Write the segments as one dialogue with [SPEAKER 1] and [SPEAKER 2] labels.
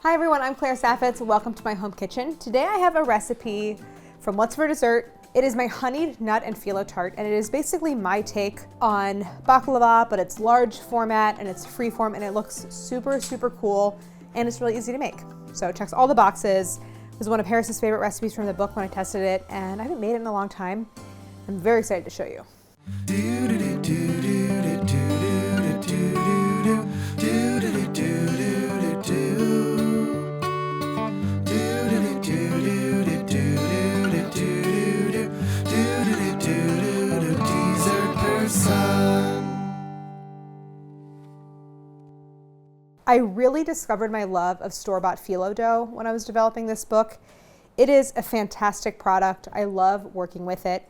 [SPEAKER 1] Hi everyone, I'm Claire Saffitz. Welcome to my home kitchen. Today I have a recipe from What's for Dessert. It is my honeyed nut and phyllo tart, and it is basically my take on baklava, but it's large format and it's free form and it looks super, super cool and it's really easy to make. So it checks all the boxes. It was one of Harris's favorite recipes from the book when I tested it, and I haven't made it in a long time. I'm very excited to show you. I really discovered my love of store-bought phyllo dough when I was developing this book. It is a fantastic product. I love working with it.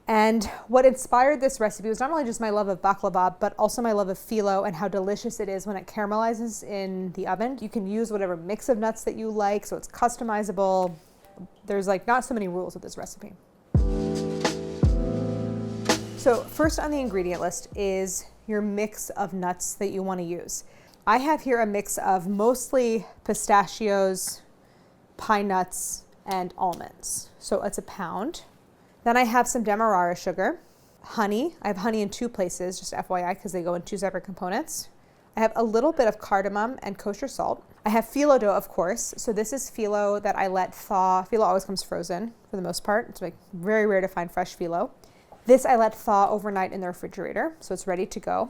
[SPEAKER 1] And what inspired this recipe was not only just my love of baklava, but also my love of phyllo and how delicious it is when it caramelizes in the oven. You can use whatever mix of nuts that you like, so it's customizable. There's like not so many rules with this recipe. So first on the ingredient list is your mix of nuts that you want to use. I have here a mix of mostly pistachios, pine nuts, and almonds. So it's a pound. Then I have some demerara sugar, honey. I have honey in two places, just FYI, because they go in two separate components. I have a little bit of cardamom and kosher salt. I have phyllo dough, of course. So this is phyllo that I let thaw. Phyllo always comes frozen for the most part. It's like very rare to find fresh phyllo. This I let thaw overnight in the refrigerator, so it's ready to go.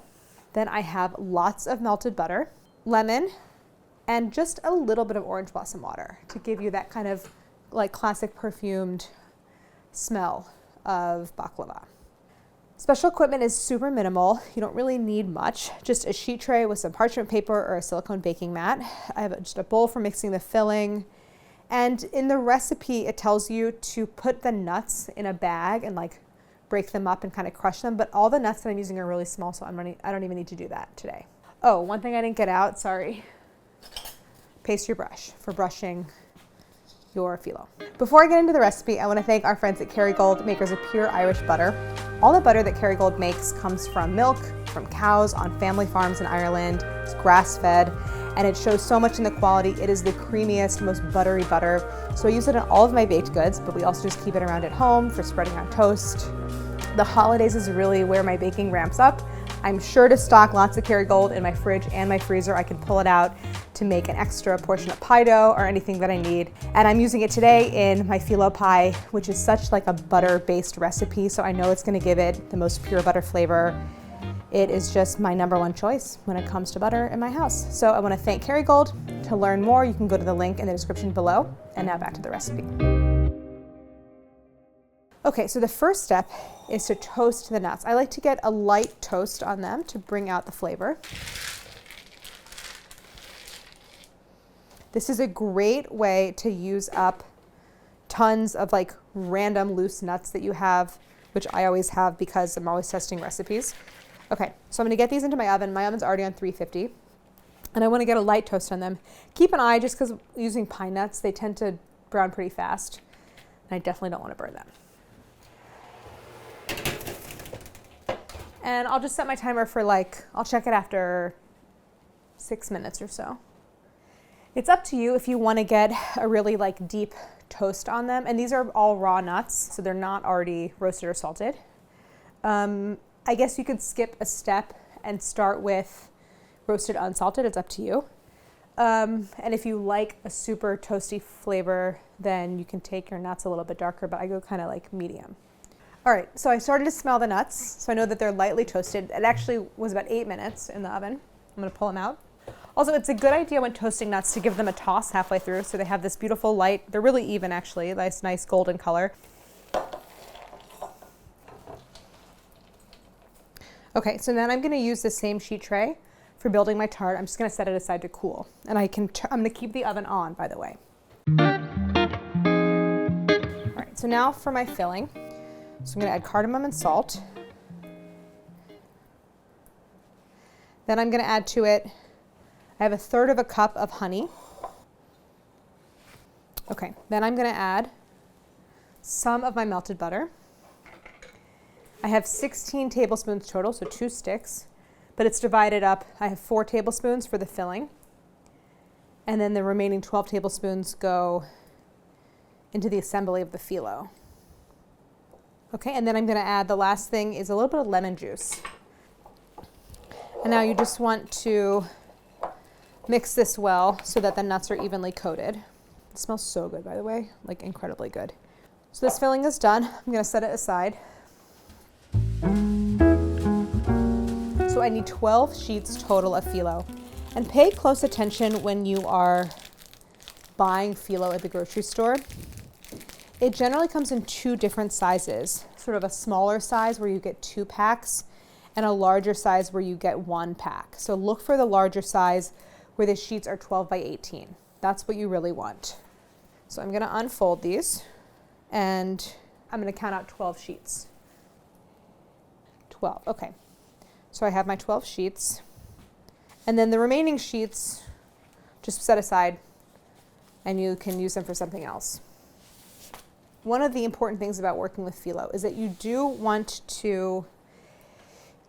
[SPEAKER 1] Then I have lots of melted butter, lemon, and just a little bit of orange blossom water to give you that kind of like classic perfumed smell of baklava. Special equipment is super minimal. You don't really need much. Just a sheet tray with some parchment paper or a silicone baking mat. I have just a bowl for mixing the filling. And in the recipe, it tells you to put the nuts in a bag and like break them up and kind of crush them, but all the nuts that I'm using are really small, so I don't even need to do that today. Oh, one thing I didn't get out, sorry. Pastry brush for brushing your phyllo. Before I get into the recipe, I want to thank our friends at Kerrygold, makers of pure Irish butter. All the butter that Kerrygold makes comes from milk, from cows on family farms in Ireland. It's grass-fed, and it shows so much in the quality. It is the creamiest, most buttery butter. So I use it in all of my baked goods, but we also just keep it around at home for spreading on toast. The holidays is really where my baking ramps up. I'm sure to stock lots of Kerrygold in my fridge and my freezer. I can pull it out to make an extra portion of pie dough or anything that I need. And I'm using it today in my phyllo pie, which is such like a butter-based recipe, so I know it's gonna give it the most pure butter flavor. It is just my #1 choice when it comes to butter in my house. So I wanna thank Kerrygold. To learn more, you can go to the link in the description below. And now back to the recipe. Okay, so the first step is to toast the nuts. I like to get a light toast on them to bring out the flavor. This is a great way to use up tons of like random loose nuts that you have, which I always have because I'm always testing recipes. Okay, so I'm gonna get these into my oven. My oven's already on 350, and I wanna get a light toast on them. Keep an eye, just because using pine nuts, they tend to brown pretty fast, and I definitely don't wanna burn them. And I'll just set my timer for I'll check it after 6 minutes or so. It's up to you if you want to get a really deep toast on them. And these are all raw nuts, so they're not already roasted or salted. I guess you could skip a step and start with roasted unsalted. It's up to you. And if you like a super toasty flavor, then you can take your nuts a little bit darker, but I go kind of medium. All right, so I started to smell the nuts, so I know that they're lightly toasted. It actually was about 8 minutes in the oven. I'm gonna pull them out. Also, it's a good idea when toasting nuts to give them a toss halfway through so they have this beautiful light, they're really even actually, nice golden color. Okay, so then I'm gonna use the same sheet tray for building my tart. I'm just gonna set it aside to cool. And I'm gonna keep the oven on, by the way. All right, so now for my filling. So I'm going to add cardamom and salt. Then I'm going to add to it, I have 1/3 cup of honey. Okay, then I'm going to add some of my melted butter. I have 16 tablespoons total, so 2 sticks, but it's divided up. I have 4 tablespoons for the filling. And then the remaining 12 tablespoons go into the assembly of the phyllo. Okay, and then I'm going to add, the last thing is a little bit of lemon juice. And now you just want to mix this well so that the nuts are evenly coated. It smells so good, by the way, like incredibly good. So this filling is done. I'm going to set it aside. So I need 12 sheets total of phyllo. And pay close attention when you are buying phyllo at the grocery store. It generally comes in two different sizes, sort of a smaller size where you get 2 packs and a larger size where you get 1 pack. So look for the larger size where the sheets are 12 by 18. That's what you really want. So I'm gonna unfold these and I'm gonna count out 12 sheets. 12, okay. So I have my 12 sheets. And then the remaining sheets, just set aside and you can use them for something else. One of the important things about working with phyllo is that you do want to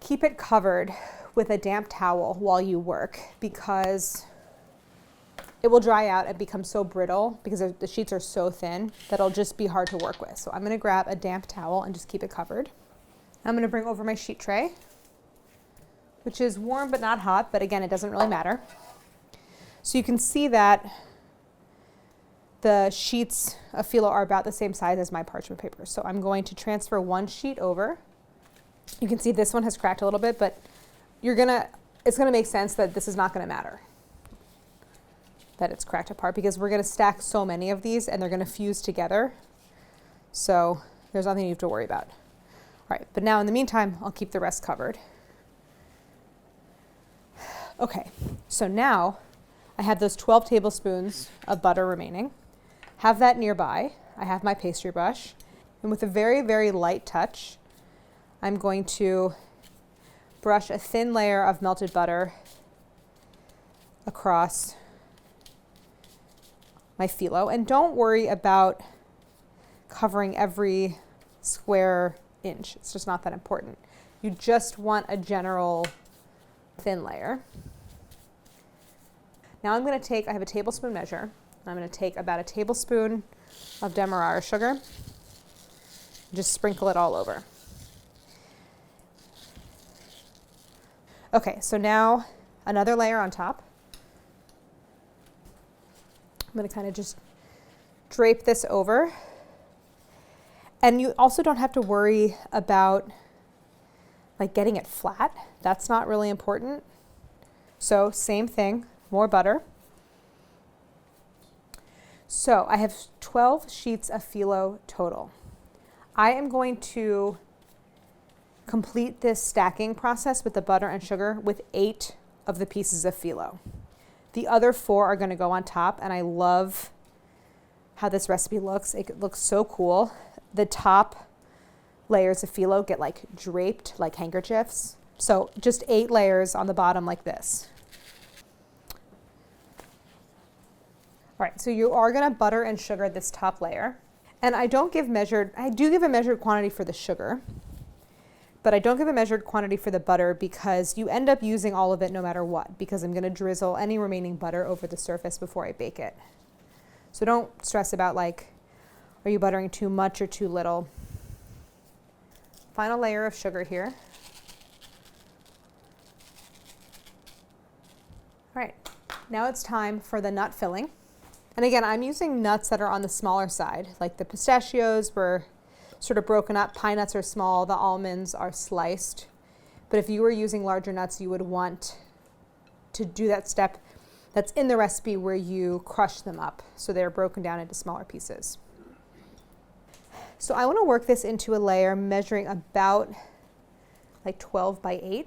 [SPEAKER 1] keep it covered with a damp towel while you work, because it will dry out and become so brittle because the sheets are so thin that it'll just be hard to work with. So I'm going to grab a damp towel and just keep it covered. I'm going to bring over my sheet tray, which is warm but not hot, but again, it doesn't really matter. So you can see that the sheets of phyllo are about the same size as my parchment paper. So I'm going to transfer one sheet over. You can see this one has cracked a little bit, but it's gonna make sense that this is not gonna matter, that it's cracked apart, because we're gonna stack so many of these and they're gonna fuse together. So there's nothing you have to worry about. All right, but now in the meantime, I'll keep the rest covered. Okay, so now I have those 12 tablespoons of butter remaining. Have that nearby. I have my pastry brush. And with a very, very light touch, I'm going to brush a thin layer of melted butter across my phyllo. And don't worry about covering every square inch. It's just not that important. You just want a general thin layer. Now I'm going to take, I have a tablespoon measure. I'm going to take about a tablespoon of demerara sugar and just sprinkle it all over. Okay, so now another layer on top. I'm going to kind of just drape this over. And you also don't have to worry about like getting it flat. That's not really important. So same thing, more butter. So I have 12 sheets of phyllo total. I am going to complete this stacking process with the butter and sugar with 8 of the pieces of phyllo. The other 4 are going to go on top, and I love how this recipe looks. It looks so cool. The top layers of phyllo get like draped like handkerchiefs. So just 8 layers on the bottom like this. All right, so you are gonna butter and sugar this top layer. And I do give a measured quantity for the sugar, but I don't give a measured quantity for the butter because you end up using all of it no matter what, because I'm gonna drizzle any remaining butter over the surface before I bake it. So don't stress about like, are you buttering too much or too little? Final layer of sugar here. All right, now it's time for the nut filling. And again, I'm using nuts that are on the smaller side, like the pistachios were sort of broken up. Pine nuts are small, the almonds are sliced. But if you were using larger nuts, you would want to do that step that's in the recipe where you crush them up so they're broken down into smaller pieces. So I want to work this into a layer measuring about like 12 by 8,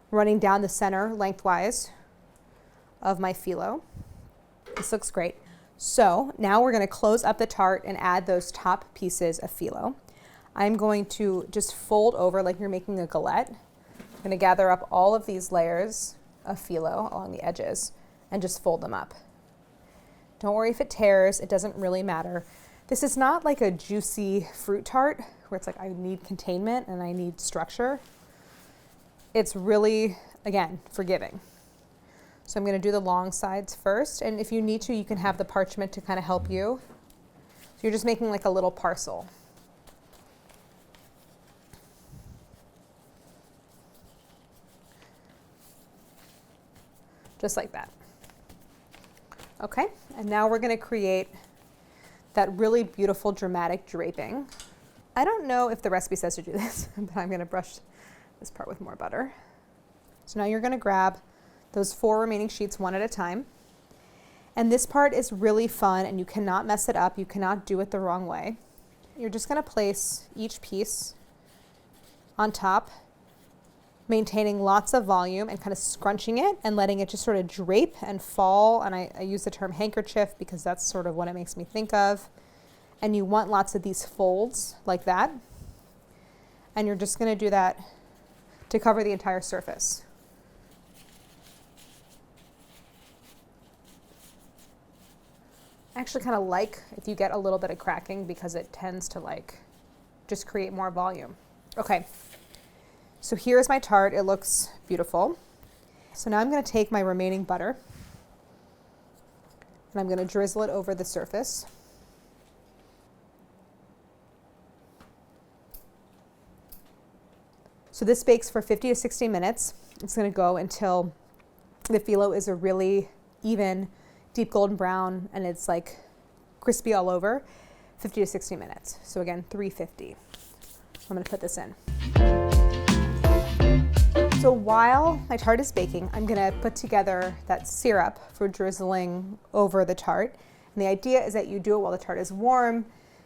[SPEAKER 1] running down the center lengthwise of my phyllo. This looks great. So now we're going to close up the tart and add those top pieces of phyllo. I'm going to just fold over like you're making a galette. I'm going to gather up all of these layers of phyllo along the edges and just fold them up. Don't worry if it tears, it doesn't really matter. This is not like a juicy fruit tart where it's like I need containment and I need structure. It's really, again, forgiving. So I'm going to do the long sides first, and if you need to, you can have the parchment to kind of help you. So you're just making like a little parcel. Just like that. Okay, and now we're going to create that really beautiful dramatic draping. I don't know if the recipe says to do this, but I'm going to brush this part with more butter. So now you're going to grab those 4 remaining sheets one at a time. And this part is really fun, and you cannot mess it up. You cannot do it the wrong way. You're just going to place each piece on top, maintaining lots of volume and kind of scrunching it and letting it just sort of drape and fall. And I use the term handkerchief because that's sort of what it makes me think of. And you want lots of these folds like that. And you're just going to do that to cover the entire surface. I actually kind of like if you get a little bit of cracking because it tends to like just create more volume. Okay, so here's my tart. It looks beautiful. So now I'm going to take my remaining butter and I'm going to drizzle it over the surface. So this bakes for 50 to 60 minutes. It's going to go until the phyllo is a really even deep golden brown and it's like crispy all over. 50 to 60 minutes. So again, 350. I'm going to put this in. So while my tart is baking, I'm going to put together that syrup for drizzling over the tart. And the idea is that you do it while the tart is warm,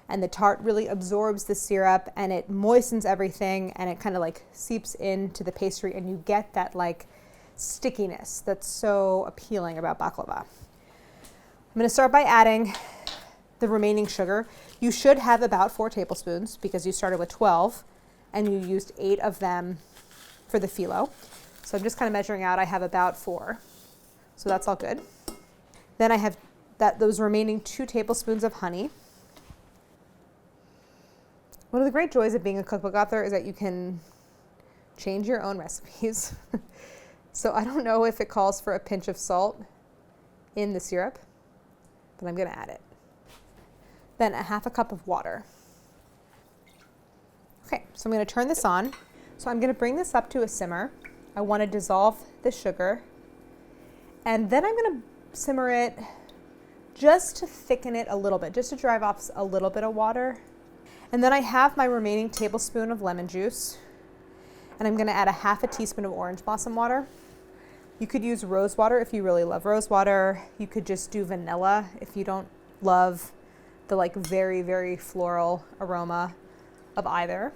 [SPEAKER 1] and the tart really absorbs the syrup and it moistens everything and it kind of like seeps into the pastry, and you get that like stickiness that's so appealing about baklava. I'm going to start by adding the remaining sugar. You should have about 4 tablespoons because you started with 12 and you used 8 of them for the phyllo. So I'm just kind of measuring out. I have about 4. So that's all good. Then I have those remaining 2 tablespoons of honey. One of the great joys of being a cookbook author is that you can change your own recipes. So I don't know if it calls for a pinch of salt in the syrup, but I'm going to add it. Then a half a cup of water. Okay, so I'm going to turn this on. So I'm going to bring this up to a simmer. I want to dissolve the sugar, and then I'm going to simmer it just to thicken it a little bit, just to drive off a little bit of water. And then I have my remaining tablespoon of lemon juice, and I'm going to add a half a teaspoon of orange blossom water. You could use rose water if you really love rose water. You could just do vanilla if you don't love the like very, very floral aroma of either.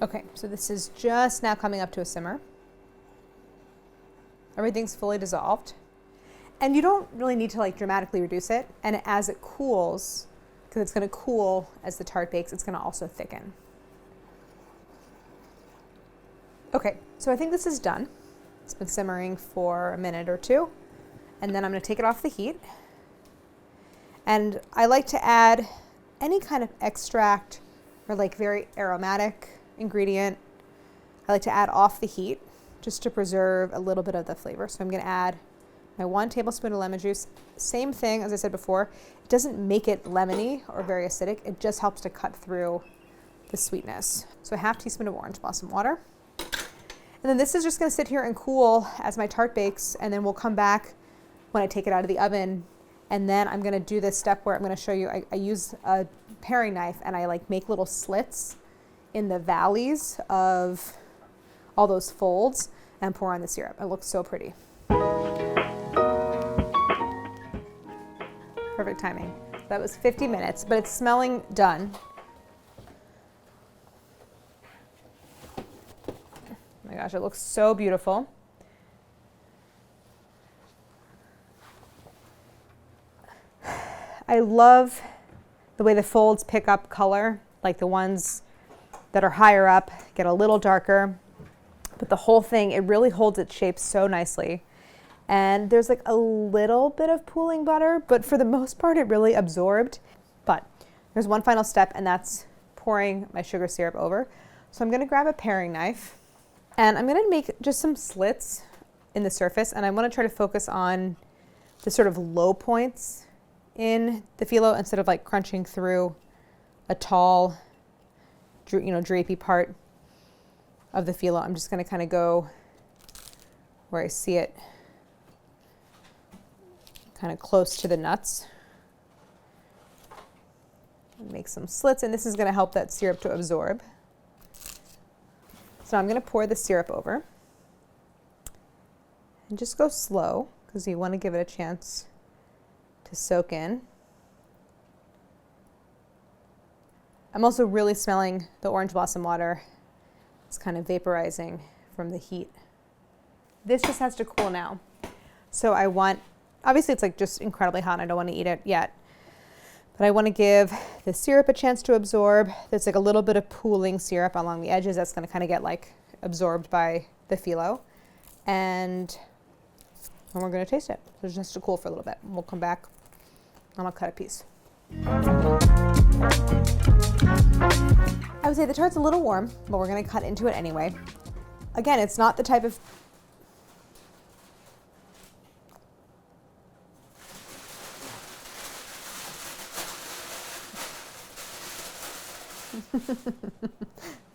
[SPEAKER 1] Okay, so this is just now coming up to a simmer. Everything's fully dissolved. And you don't really need to like dramatically reduce it. And as it cools, because it's going to cool as the tart bakes, it's going to also thicken. Okay, so I think this is done. It's been simmering for a minute or 2. And then I'm going to take it off the heat. And I like to add any kind of extract or like very aromatic ingredient. I like to add off the heat just to preserve a little bit of the flavor. So I'm going to add my 1 tablespoon of lemon juice. Same thing as I said before. It doesn't make it lemony or very acidic. It just helps to cut through the sweetness. So a half teaspoon of orange blossom water. And then this is just going to sit here and cool as my tart bakes, and then we'll come back when I take it out of the oven. And then I'm going to do this step where I'm going to show you, I use a paring knife and I like make little slits in the valleys of all those folds and pour on the syrup. It looks so pretty. Perfect timing. That was 50 minutes, but it's smelling done. Oh my gosh, it looks so beautiful. I love the way the folds pick up color, like the ones that are higher up get a little darker, but the whole thing, it really holds its shape so nicely. And there's like a little bit of pooling butter, but for the most part, it really absorbed. But there's one final step, and that's pouring my sugar syrup over. So I'm gonna grab a paring knife, and I'm gonna make just some slits in the surface, and I want to try to focus on the sort of low points in the phyllo instead of like crunching through a tall, drapey part of the phyllo. I'm just going to kind of go where I see it kind of close to the nuts. Make some slits, and this is going to help that syrup to absorb. So I'm going to pour the syrup over and just go slow because you want to give it a chance to soak in. I'm also really smelling the orange blossom water. It's kind of vaporizing from the heat. This just has to cool now. So I want, obviously it's like just incredibly hot and I don't want to eat it yet, but I want to give the syrup a chance to absorb. There's like a little bit of pooling syrup along the edges that's going to kind of get like absorbed by the phyllo. And then we're going to taste it. So it just has to cool for a little bit. We'll come back and I'll cut a piece. I would say the tart's a little warm, but we're going to cut into it anyway. Again, it's not the type of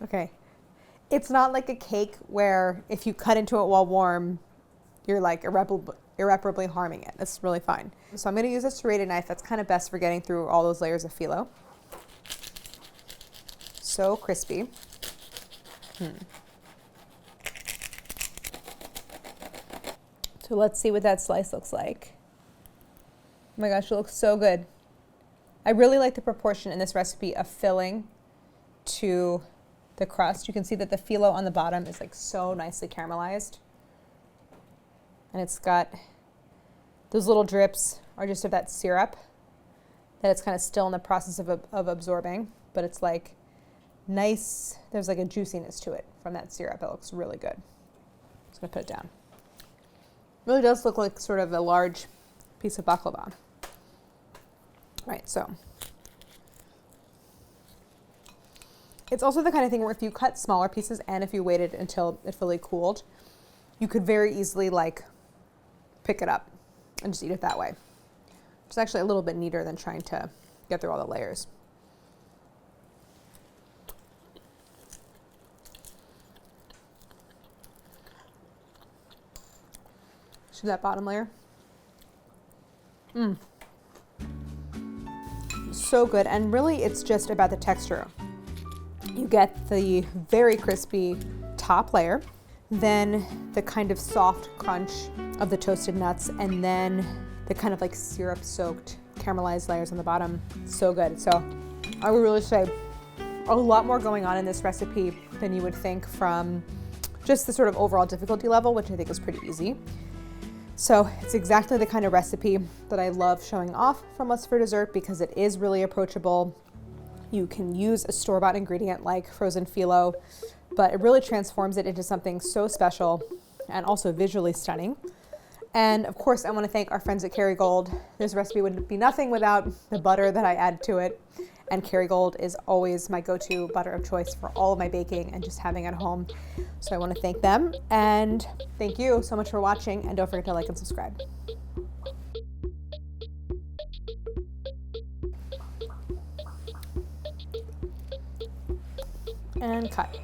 [SPEAKER 1] okay. It's not like a cake where if you cut into it while warm, you're like irreparably harming it. It's really fine. So I'm going to use a serrated knife. That's kind of best for getting through all those layers of phyllo. So crispy. So let's see what that slice looks like. Oh my gosh, it looks so good. I really like the proportion in this recipe of filling to the crust. You can see that the phyllo on the bottom is like so nicely caramelized. And it's got those little drips are just of that syrup that it's kind of still in the process of absorbing, but it's like nice. There's like a juiciness to it from that syrup. It looks really good. Just gonna put it down. It really does look like sort of a large piece of baklava. Right, so it's also the kind of thing where if you cut smaller pieces and if you waited until it fully cooled, you could very easily like pick it up and just eat it that way. It's actually a little bit neater than trying to get through all the layers. See that bottom layer? So good, and really it's just about the texture. You get the very crispy top layer, then the kind of soft crunch of the toasted nuts, and then the kind of like syrup soaked caramelized layers on the bottom. So good. So I would really say a lot more going on in this recipe than you would think from just the sort of overall difficulty level, which I think is pretty easy. So it's exactly the kind of recipe that I love showing off from What's for Dessert because it is really approachable. You can use a store-bought ingredient like frozen phyllo, but it really transforms it into something so special and also visually stunning. And of course, I want to thank our friends at Kerrygold. This recipe would be nothing without the butter that I add to it. And Kerrygold is always my go-to butter of choice for all of my baking and just having at home. So I want to thank them. And thank you so much for watching. And don't forget to like and subscribe. And cut.